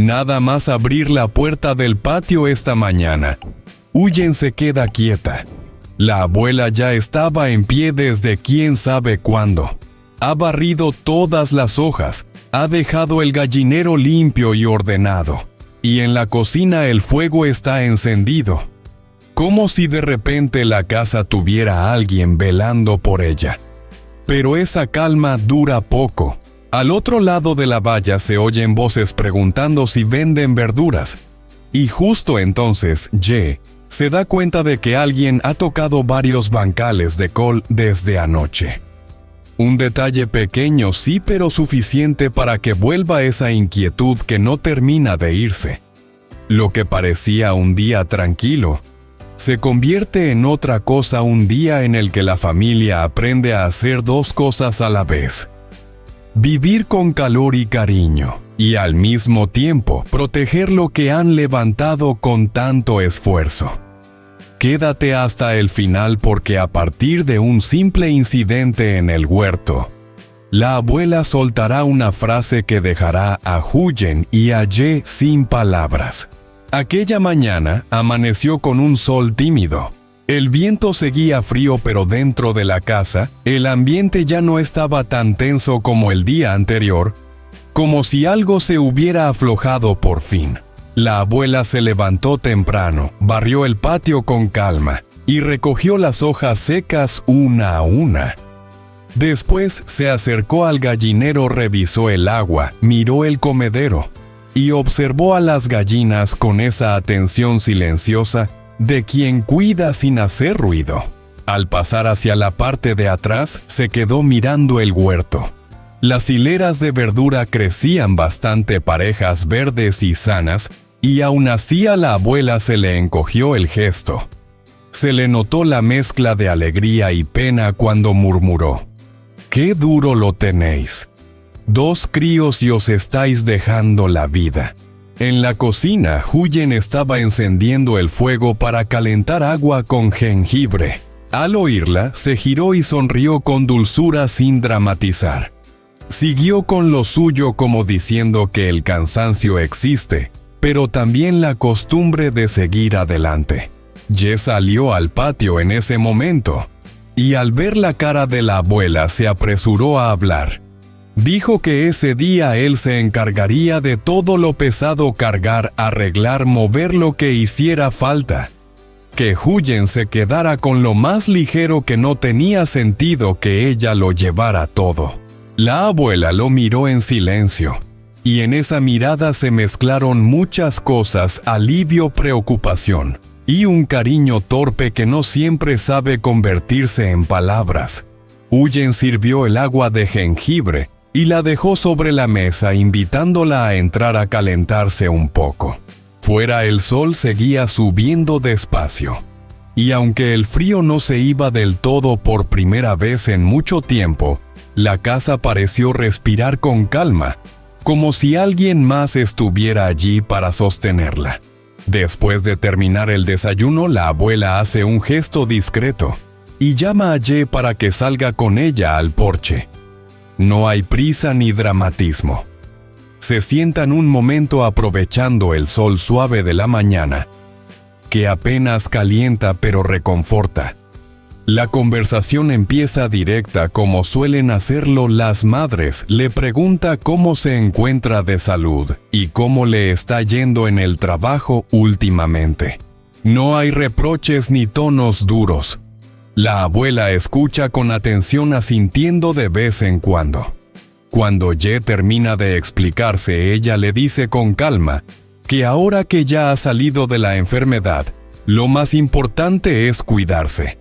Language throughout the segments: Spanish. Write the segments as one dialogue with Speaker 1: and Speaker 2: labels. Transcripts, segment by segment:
Speaker 1: Nada más abrir la puerta del patio esta mañana, Huyen se queda quieta. La abuela ya estaba en pie desde quién sabe cuándo. Ha barrido todas las hojas, ha dejado el gallinero limpio y ordenado, y en la cocina el fuego está encendido, como si de repente la casa tuviera a alguien velando por ella. Pero esa calma dura poco. Al otro lado de la valla se oyen voces preguntando si venden verduras, y justo entonces Ye se da cuenta de que alguien ha tocado varios bancales de col desde anoche. Un detalle pequeño sí, pero suficiente para que vuelva esa inquietud que no termina de irse. Lo que parecía un día tranquilo, se convierte en otra cosa un día en el que la familia aprende a hacer dos cosas a la vez. Vivir con calor y cariño, y al mismo tiempo proteger lo que han levantado con tanto esfuerzo. Quédate hasta el final porque a partir de un simple incidente en el huerto, la abuela soltará una frase que dejará a Huyen y a Ye sin palabras. Aquella mañana amaneció con un sol tímido. El viento seguía frío, pero dentro de la casa, el ambiente ya no estaba tan tenso como el día anterior, como si algo se hubiera aflojado por fin. La abuela se levantó temprano, barrió el patio con calma y recogió las hojas secas una a una. Después se acercó al gallinero, revisó el agua, miró el comedero y observó a las gallinas con esa atención silenciosa de quien cuida sin hacer ruido. Al pasar hacia la parte de atrás, se quedó mirando el huerto. Las hileras de verdura crecían bastante parejas, verdes y sanas, y aún así a la abuela se le encogió el gesto. Se le notó la mezcla de alegría y pena cuando murmuró: «¡Qué duro lo tenéis! 2 críos y os estáis dejando la vida». En la cocina, Huyen estaba encendiendo el fuego para calentar agua con jengibre. Al oírla, se giró y sonrió con dulzura sin dramatizar. Siguió con lo suyo como diciendo que el cansancio existe, pero también la costumbre de seguir adelante. Ye salió al patio en ese momento, y al ver la cara de la abuela se apresuró a hablar. Dijo que ese día él se encargaría de todo lo pesado: cargar, arreglar, mover lo que hiciera falta. Que Huyen se quedara con lo más ligero, que no tenía sentido que ella lo llevara todo. La abuela lo miró en silencio, y en esa mirada se mezclaron muchas cosas: alivio, preocupación, y un cariño torpe que no siempre sabe convertirse en palabras. Huyen sirvió el agua de jengibre y la dejó sobre la mesa, invitándola a entrar a calentarse un poco. Fuera el sol seguía subiendo despacio, y aunque el frío no se iba del todo por primera vez en mucho tiempo, la casa pareció respirar con calma, como si alguien más estuviera allí para sostenerla. Después de terminar el desayuno, la abuela hace un gesto discreto y llama a Ye para que salga con ella al porche. No hay prisa ni dramatismo. Se sientan un momento aprovechando el sol suave de la mañana, que apenas calienta pero reconforta. La conversación empieza directa, como suelen hacerlo las madres. Le pregunta cómo se encuentra de salud y cómo le está yendo en el trabajo últimamente. No hay reproches ni tonos duros. La abuela escucha con atención, asintiendo de vez en cuando. Cuando Ye termina de explicarse, ella le dice con calma que ahora que ya ha salido de la enfermedad, lo más importante es cuidarse.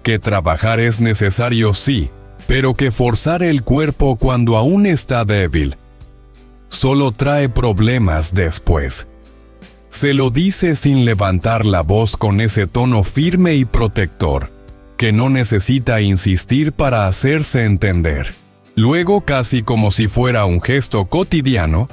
Speaker 1: Que trabajar es necesario, sí, pero que forzar el cuerpo cuando aún está débil solo trae problemas después. Se lo dice sin levantar la voz, con ese tono firme y protector, que no necesita insistir para hacerse entender. Luego, casi como si fuera un gesto cotidiano,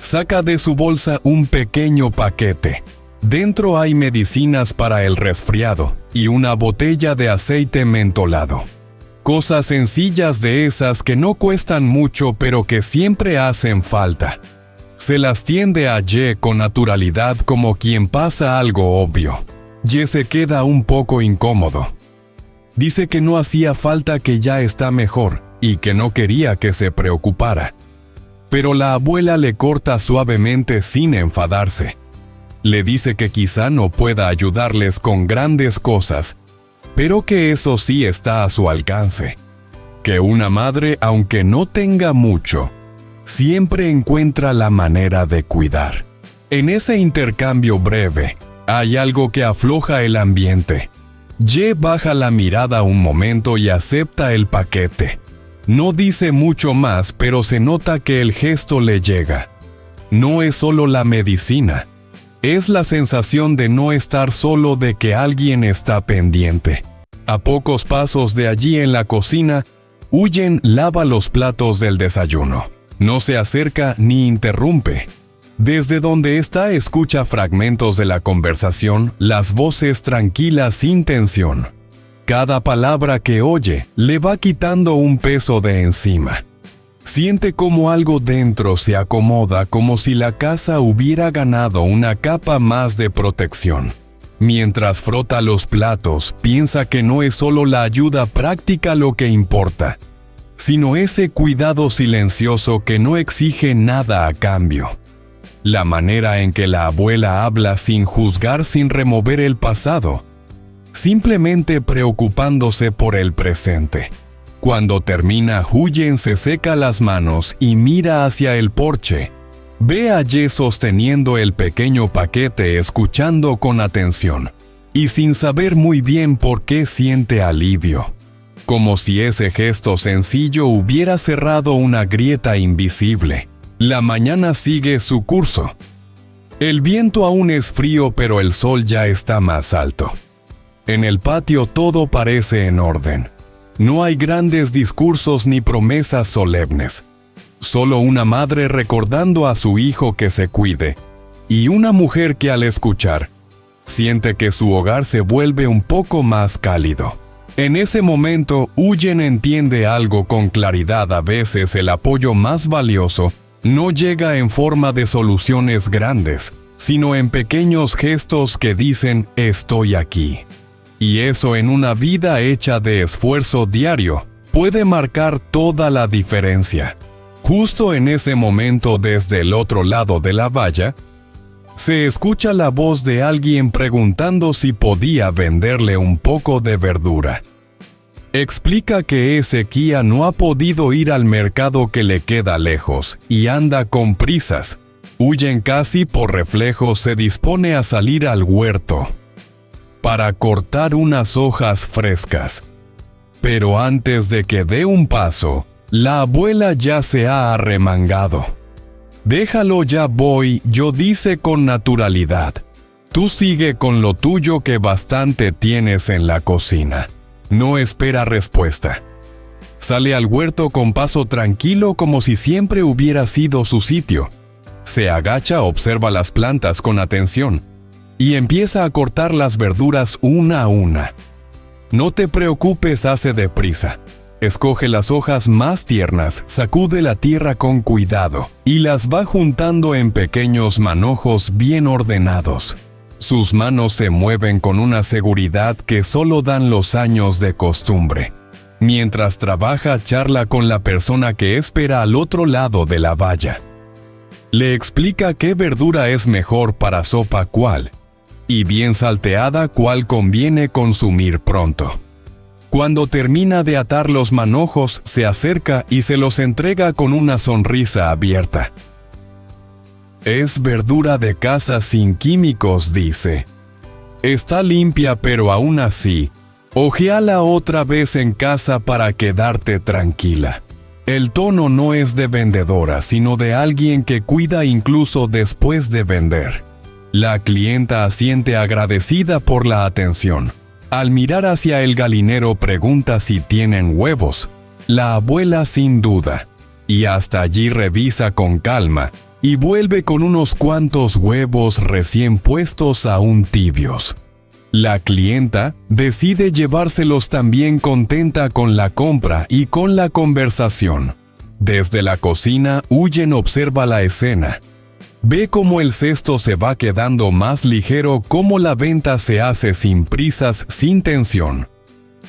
Speaker 1: saca de su bolsa un pequeño paquete. Dentro hay medicinas para el resfriado y una botella de aceite mentolado. Cosas sencillas, de esas que no cuestan mucho pero que siempre hacen falta. Se las tiende a Ye con naturalidad como quien pasa algo obvio. Ye se queda un poco incómodo. Dice que no hacía falta, que ya está mejor y que no quería que se preocupara. Pero la abuela le corta suavemente sin enfadarse. Le dice que quizá no pueda ayudarles con grandes cosas, pero que eso sí está a su alcance. Que una madre, aunque no tenga mucho, siempre encuentra la manera de cuidar. En ese intercambio breve, hay algo que afloja el ambiente. Ye baja la mirada un momento y acepta el paquete. No dice mucho más, pero se nota que el gesto le llega. No es solo la medicina. Es la sensación de no estar solo, de que alguien está pendiente. A pocos pasos de allí en la cocina, Huyen lava los platos del desayuno. No se acerca ni interrumpe. Desde donde está escucha fragmentos de la conversación, las voces tranquilas sin tensión. Cada palabra que oye le va quitando un peso de encima. Siente como algo dentro se acomoda, como si la casa hubiera ganado una capa más de protección. Mientras frota los platos, piensa que no es solo la ayuda práctica lo que importa, sino ese cuidado silencioso que no exige nada a cambio. La manera en que la abuela habla sin juzgar, sin remover el pasado, simplemente preocupándose por el presente. Cuando termina, Huyen se seca las manos y mira hacia el porche. Ve a Ye sosteniendo el pequeño paquete, escuchando con atención, y sin saber muy bien por qué siente alivio. Como si ese gesto sencillo hubiera cerrado una grieta invisible. La mañana sigue su curso. El viento aún es frío, pero el sol ya está más alto. En el patio todo parece en orden. No hay grandes discursos ni promesas solemnes. Solo una madre recordando a su hijo que se cuide, y una mujer que al escuchar, siente que su hogar se vuelve un poco más cálido. En ese momento, Huyen entiende algo con claridad. A veces el apoyo más valioso no llega en forma de soluciones grandes, sino en pequeños gestos que dicen «estoy aquí». Y eso, en una vida hecha de esfuerzo diario, puede marcar toda la diferencia. Justo en ese momento, desde el otro lado de la valla, se escucha la voz de alguien preguntando si podía venderle un poco de verdura. Explica que Ezequiel no ha podido ir al mercado que le queda lejos y anda con prisas. Huyen casi por reflejo, se dispone a salir al huerto para cortar unas hojas frescas. Pero antes de que dé un paso, la abuela ya se ha arremangado. «Déjalo, ya voy yo», dice con naturalidad. «Tú sigue con lo tuyo, que bastante tienes en la cocina». No espera respuesta. Sale al huerto con paso tranquilo, como si siempre hubiera sido su sitio. Se agacha, observa las plantas con atención y empieza a cortar las verduras una a una. «No te preocupes», hace deprisa. Escoge las hojas más tiernas, sacude la tierra con cuidado y las va juntando en pequeños manojos bien ordenados. Sus manos se mueven con una seguridad que solo dan los años de costumbre. Mientras trabaja, charla con la persona que espera al otro lado de la valla. Le explica qué verdura es mejor para sopa, cuál, y bien salteada, cuál conviene consumir pronto. Cuando termina de atar los manojos, se acerca y se los entrega con una sonrisa abierta. «Es verdura de casa sin químicos», dice. «Está limpia, pero aún así, hojeala otra vez en casa para quedarte tranquila». El tono no es de vendedora, sino de alguien que cuida incluso después de vender. La clienta asiente agradecida por la atención. Al mirar hacia el galinero, pregunta si tienen huevos. La abuela sin duda. Y hasta allí revisa con calma y vuelve con unos cuantos huevos recién puestos, aún tibios. La clienta decide llevárselos también, contenta con la compra y con la conversación. Desde la cocina, Huyen observa la escena. Ve cómo el cesto se va quedando más ligero, cómo la venta se hace sin prisas, sin tensión.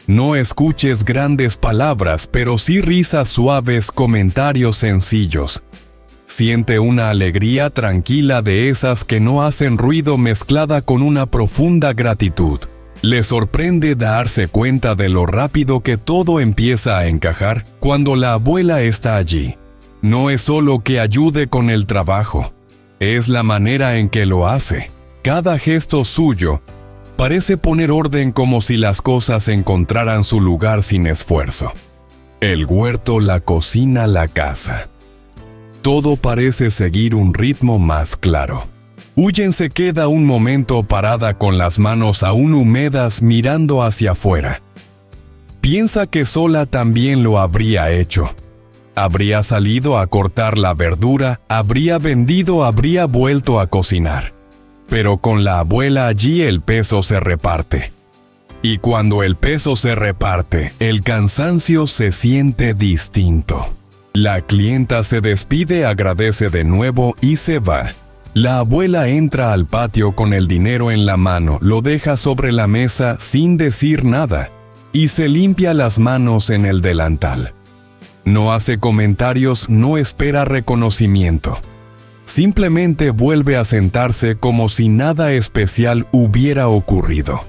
Speaker 1: No escuches grandes palabras, pero sí risas suaves, comentarios sencillos. Siente una alegría tranquila de esas que no hacen ruido mezclada con una profunda gratitud. Le sorprende darse cuenta de lo rápido que todo empieza a encajar cuando la abuela está allí. No es solo que ayude con el trabajo, es la manera en que lo hace. Cada gesto suyo parece poner orden, como si las cosas encontraran su lugar sin esfuerzo. El huerto, la cocina, la casa. Todo parece seguir un ritmo más claro. Huyen se queda un momento parada con las manos aún húmedas mirando hacia afuera. Piensa que sola también lo habría hecho. Habría salido a cortar la verdura, habría vendido, habría vuelto a cocinar. Pero con la abuela allí el peso se reparte. Y cuando el peso se reparte, el cansancio se siente distinto. La clienta se despide, agradece de nuevo y se va. La abuela entra al patio con el dinero en la mano, lo deja sobre la mesa sin decir nada y se limpia las manos en el delantal. No hace comentarios, no espera reconocimiento. Simplemente vuelve a sentarse como si nada especial hubiera ocurrido.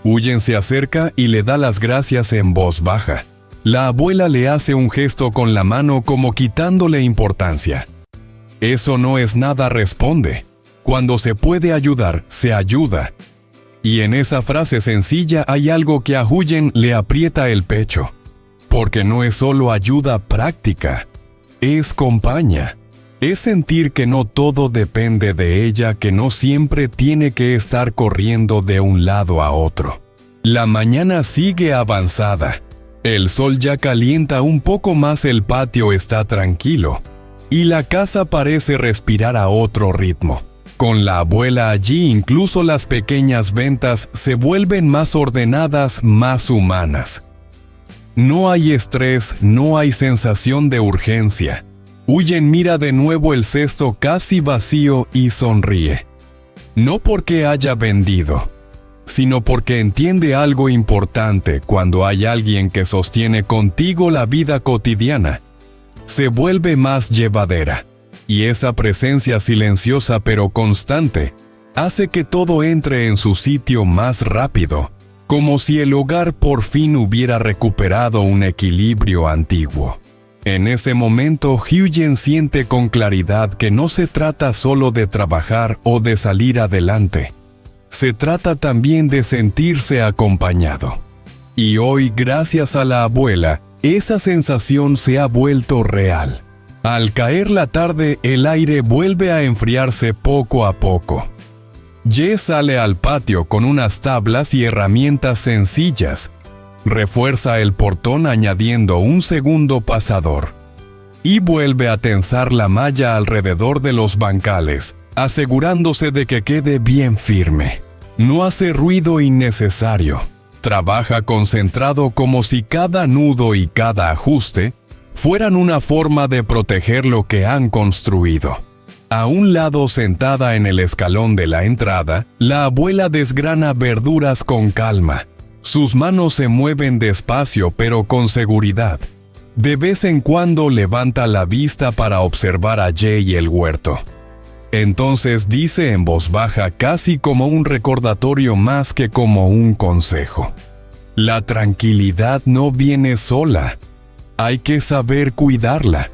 Speaker 1: Huyen se acerca y le da las gracias en voz baja. La abuela le hace un gesto con la mano como quitándole importancia. Eso no es nada, responde. Cuando se puede ayudar, se ayuda. Y en esa frase sencilla hay algo que a Huyen le aprieta el pecho. Porque no es solo ayuda práctica, es compañía. Es sentir que no todo depende de ella, que no siempre tiene que estar corriendo de un lado a otro. La mañana sigue avanzada. El sol ya calienta un poco más, el patio está tranquilo y la casa parece respirar a otro ritmo. Con la abuela allí, incluso las pequeñas ventas se vuelven más ordenadas, más humanas. No hay estrés, no hay sensación de urgencia. Huyen mira de nuevo el cesto casi vacío y sonríe. No porque haya vendido, sino porque entiende algo importante: cuando hay alguien que sostiene contigo la vida cotidiana, se vuelve más llevadera. Y esa presencia silenciosa pero constante hace que todo entre en su sitio más rápido, como si el hogar por fin hubiera recuperado un equilibrio antiguo. En ese momento, Huyen siente con claridad que no se trata solo de trabajar o de salir adelante. Se trata también de sentirse acompañado. Y hoy, gracias a la abuela, esa sensación se ha vuelto real. Al caer la tarde, el aire vuelve a enfriarse poco a poco. Jess sale al patio con unas tablas y herramientas sencillas. Refuerza el portón añadiendo un segundo pasador. Y vuelve a tensar la malla alrededor de los bancales, asegurándose de que quede bien firme. No hace ruido innecesario. Trabaja concentrado, como si cada nudo y cada ajuste fueran una forma de proteger lo que han construido. A un lado, sentada en el escalón de la entrada, la abuela desgrana verduras con calma. Sus manos se mueven despacio pero con seguridad. De vez en cuando levanta la vista para observar a Jay y el huerto. Entonces dice en voz baja, casi como un recordatorio más que como un consejo: la tranquilidad no viene sola. Hay que saber cuidarla.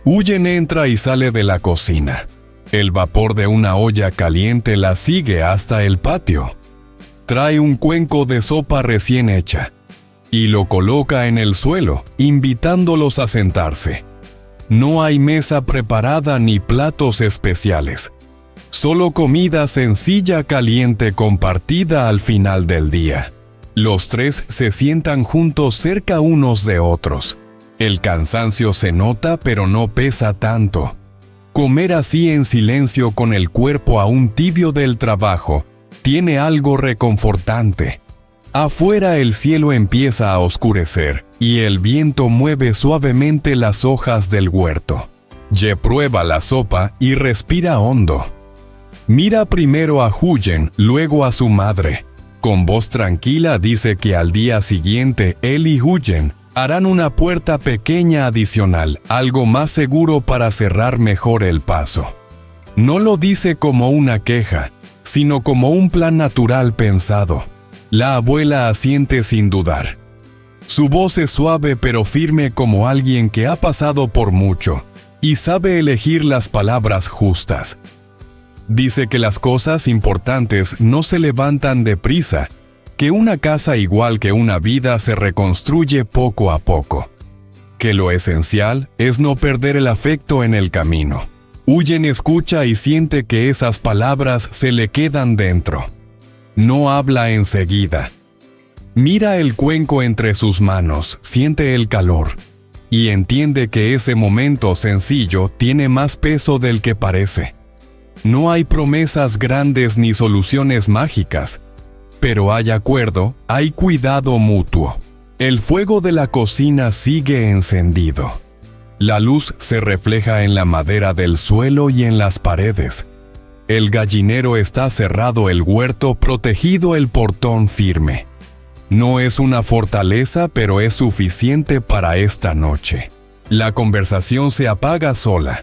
Speaker 1: Huyen entra y sale de la cocina. El vapor de una olla caliente la sigue hasta el patio. Trae un cuenco de sopa recién hecha y lo coloca en el suelo, invitándolos a sentarse. No hay mesa preparada ni platos especiales. Solo comida sencilla, caliente, compartida al final del día. Los tres se sientan juntos, cerca unos de otros. El cansancio se nota, pero no pesa tanto. Comer así en silencio, con el cuerpo aún tibio del trabajo, tiene algo reconfortante. Afuera el cielo empieza a oscurecer y el viento mueve suavemente las hojas del huerto. Ye prueba la sopa y respira hondo. Mira primero a Huyen, luego a su madre. Con voz tranquila dice que al día siguiente él y Huyen harán una puerta pequeña adicional, algo más seguro para cerrar mejor el paso. No lo dice como una queja, sino como un plan natural pensado. La abuela asiente sin dudar. Su voz es suave pero firme como alguien que ha pasado por mucho y sabe elegir las palabras justas. Dice que las cosas importantes no se levantan deprisa, que una casa igual que una vida se reconstruye poco a poco, que lo esencial es no perder el afecto en el camino. Huyen escucha y siente que esas palabras se le quedan dentro. No habla enseguida. Mira el cuenco entre sus manos, siente el calor, y entiende que ese momento sencillo tiene más peso del que parece. No hay promesas grandes ni soluciones mágicas, pero hay acuerdo, hay cuidado mutuo. El fuego de la cocina sigue encendido. La luz se refleja en la madera del suelo y en las paredes. El gallinero está cerrado, el huerto protegido, el portón firme. No es una fortaleza, pero es suficiente para esta noche. La conversación se apaga sola.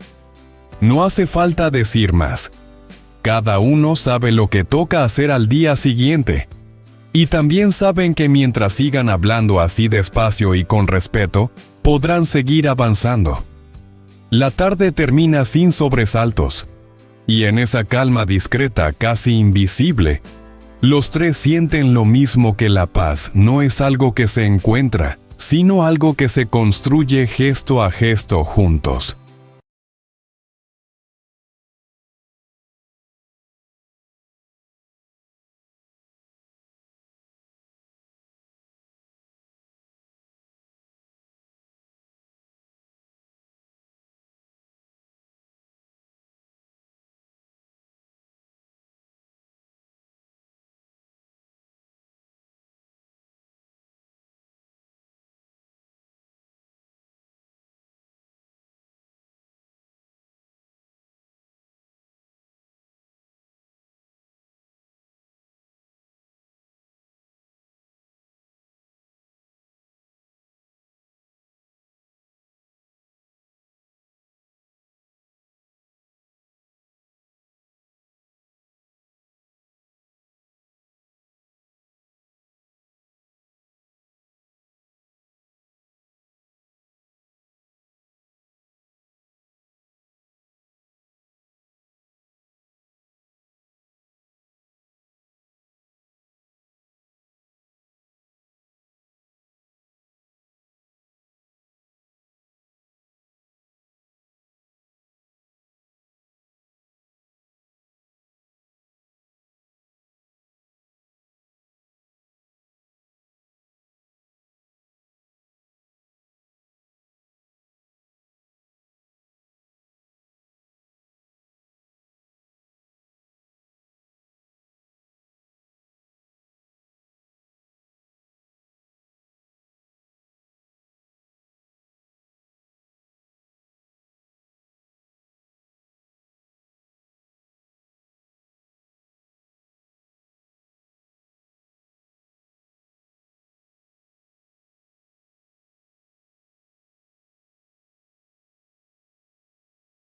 Speaker 1: No hace falta decir más. Cada uno sabe lo que toca hacer al día siguiente. Y también saben que mientras sigan hablando así despacio y con respeto, podrán seguir avanzando. La tarde termina sin sobresaltos. Y en esa calma discreta, casi invisible, los tres sienten lo mismo, que la paz no es algo que se encuentra, sino algo que se construye gesto a gesto juntos.